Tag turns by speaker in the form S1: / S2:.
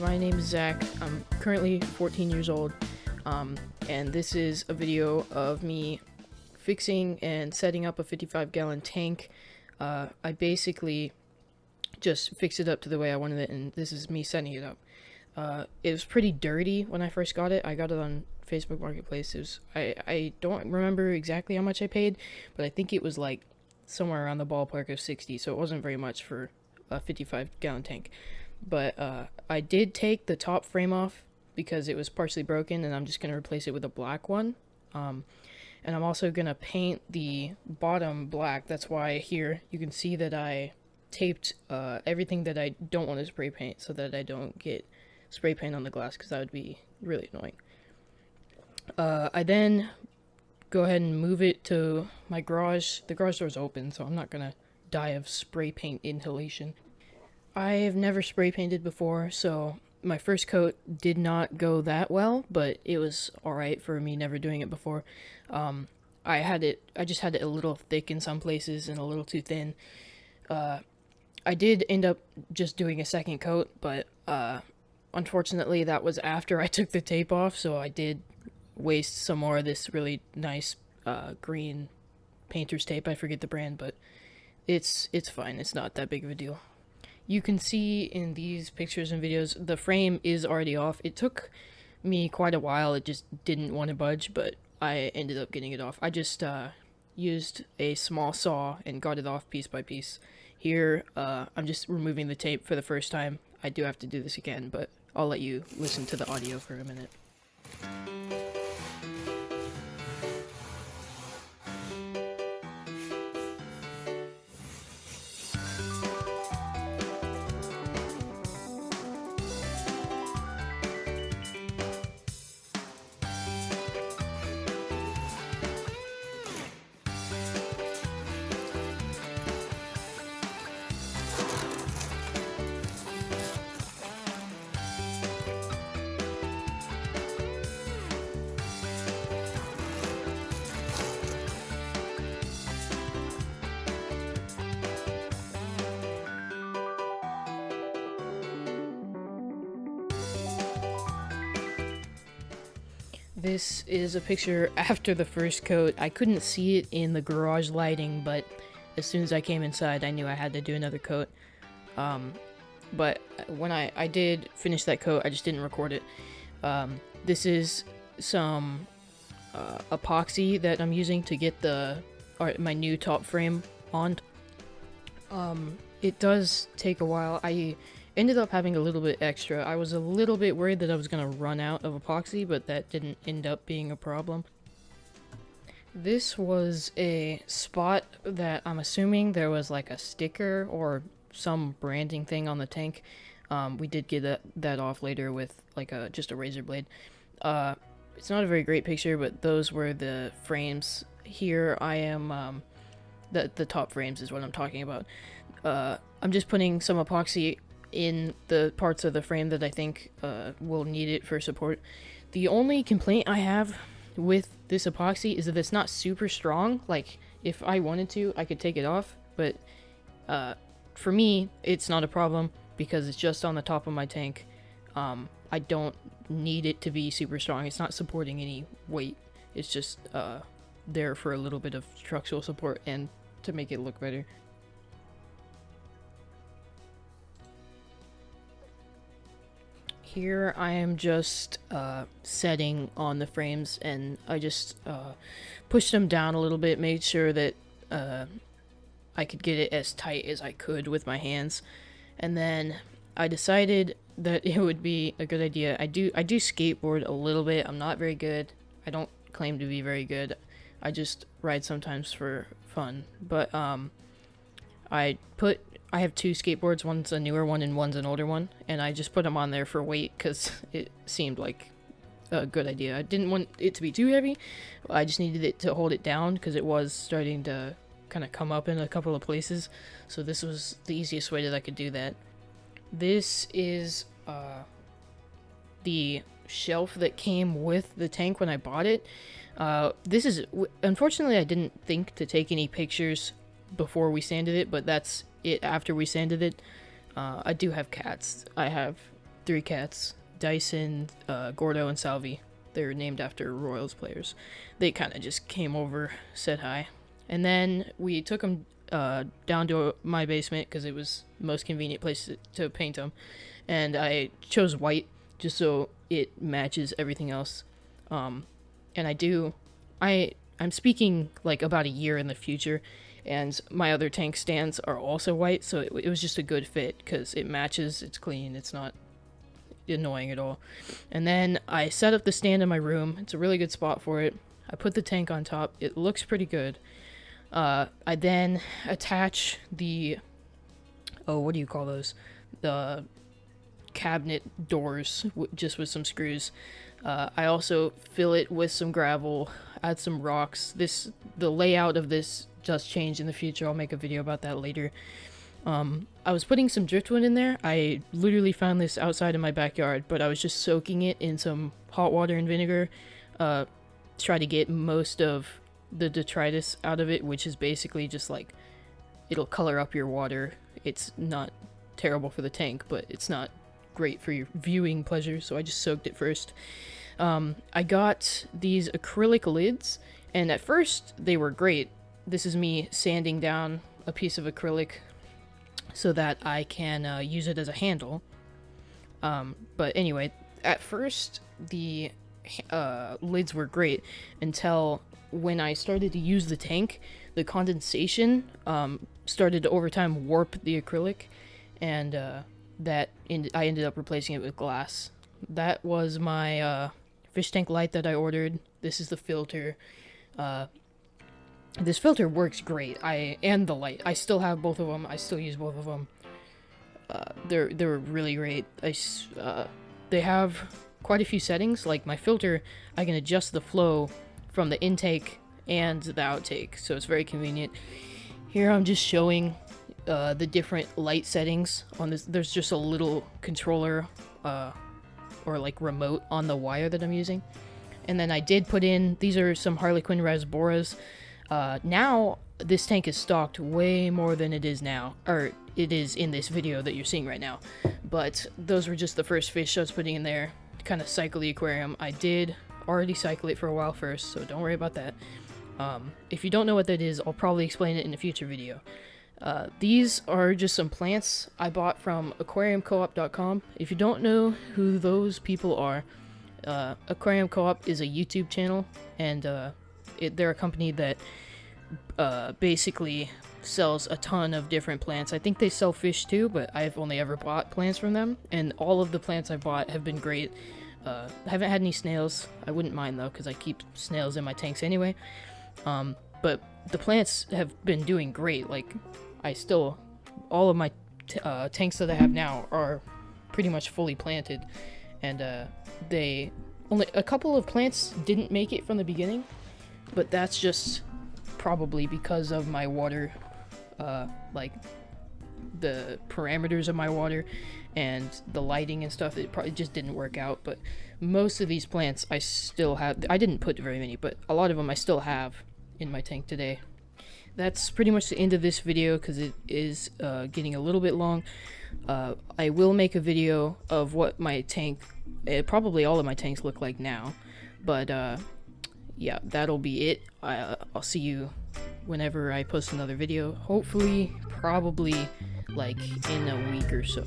S1: my name is Zach. I'm currently 14 years old, and this is a video of me fixing and setting up a 55-gallon tank. I basically just fixed it up to the way I wanted it, and this is me setting it up. It was pretty dirty when I first got it. I got it on Facebook Marketplace. I don't remember exactly how much I paid, but I think it was like somewhere around the ballpark of 60, so it wasn't very much for a 55-gallon tank. But I did take the top frame off because it was partially broken, and I'm just going to replace it with a black one. And I'm also going to paint the bottom black. That's why here you can see that I taped everything that I don't want to spray paint so that I don't get spray paint on the glass, because that would be really annoying. I then go ahead and move it to my garage. The garage door's open, so I'm not going to die of spray paint inhalation. I have never spray painted before, so my first coat did not go that well, but it was alright for me never doing it before. I just had it a little thick in some places and a little too thin. I did end up just doing a second coat, but unfortunately that was after I took the tape off, so I did waste some more of this really nice green painter's tape. I forget the brand, but it's fine. It's not that big of a deal. You can see in these pictures and videos, the frame is already off. It took me quite a while. It just didn't want to budge, but I ended up getting it off. I just used a small saw and got it off piece by piece. Here, I'm just removing the tape for the first time. I do have to do this again, but I'll let you listen to the audio for a minute. This is a picture after the first coat. I couldn't see it in the garage lighting, but as soon as I came inside, I knew I had to do another coat. But when I did finish that coat, I just didn't record it. This is some epoxy that I'm using to get my new top frame on. It does take a while. I ended up having a little bit extra. I was a little bit worried that I was going to run out of epoxy, but that didn't end up being a problem. This was a spot that I'm assuming there was like a sticker or some branding thing on the tank. We did get that off later with like just a razor blade. It's not a very great picture, but those were the frames. Here I am, the top frames is what I'm talking about. I'm just putting some epoxy in the parts of the frame that I think will need it for support. The only complaint I have with this epoxy is that it's not super strong. Like, if I wanted to, I could take it off, but for me, it's not a problem because it's just on the top of my tank. I don't need it to be super strong. It's not supporting any weight. It's just there for a little bit of structural support and to make it look better. Here I am just setting on the frames, and I just pushed them down a little bit, made sure that I could get it as tight as I could with my hands, and then I decided that it would be a good idea. I do skateboard a little bit. I'm not very good. I don't claim to be very good. I just ride sometimes for fun, but I have two skateboards. One's a newer one and one's an older one, and I just put them on there for weight because it seemed like a good idea. I didn't want it to be too heavy. I just needed it to hold it down because it was starting to kind of come up in a couple of places, so this was the easiest way that I could do that. This is the shelf that came with the tank when I bought it. Unfortunately, I didn't think to take any pictures before we sanded it, but that's it after we sanded it. I do have cats. I have three cats, Dyson, Gordo, and Salvi. They're named after Royals players. They kind of just came over, said hi. And then we took them down to my basement because it was the most convenient place to paint them. And I chose white just so it matches everything else. And I'm speaking like about a year in the future, and my other tank stands are also white, so it was just a good fit because it matches, it's clean, it's not annoying at all. And then I set up the stand in my room. It's a really good spot for it. I put the tank on top. It looks pretty good. I then attach the, what do you call those? The cabinet doors just with some screws. I also fill it with some gravel, add some rocks. The layout of this does change in the future. I'll make a video about that later. I was putting some driftwood in there. I literally found this outside in my backyard, but I was just soaking it in some hot water and vinegar, try to get most of the detritus out of it, which is basically just like, it'll color up your water. It's not terrible for the tank, but it's not great for your viewing pleasure, so I just soaked it first. I got these acrylic lids, and at first they were great. This is me sanding down a piece of acrylic so that I can use it as a handle. But anyway, at first the lids were great until when I started to use the tank, the condensation started to over time warp the acrylic, and I ended up replacing it with glass. That was my fish tank light that I ordered. This is the filter. This filter works great. And the light. I still have both of them. I still use both of them. They're really great. They have quite a few settings. Like my filter, I can adjust the flow from the intake and the outtake, so it's very convenient. Here I'm just showing the different light settings on this. There's just a little controller or like remote on the wire that I'm using. And then I did put in, these are some Harlequin Rasboras. Now this tank is stocked way more than it is now, or it is in this video that you're seeing right now. But those were just the first fish I was putting in there to kind of cycle the aquarium. I did already cycle it for a while first, so don't worry about that. If you don't know what that is, I'll probably explain it in a future video. These are just some plants I bought from aquariumcoop.com. If you don't know who those people are, Aquarium Co-op is a YouTube channel, and they're a company that basically sells a ton of different plants. I think they sell fish too, but I've only ever bought plants from them, and all of the plants I bought have been great. I haven't had any snails. I wouldn't mind though, because I keep snails in my tanks anyway. But the plants have been doing great. Like, all of my tanks that I have now are pretty much fully planted, and only a couple of plants didn't make it from the beginning, but that's just probably because of my water, like the parameters of my water and the lighting and stuff. It probably just didn't work out. But most of these plants I still have. I didn't put very many, but a lot of them I still have in my tank today. That's pretty much the end of this video because it is getting a little bit long. I will make a video of what my tank, probably all of my tanks look like now, but yeah, that'll be it. I'll see you whenever I post another video, hopefully, probably like in a week or so.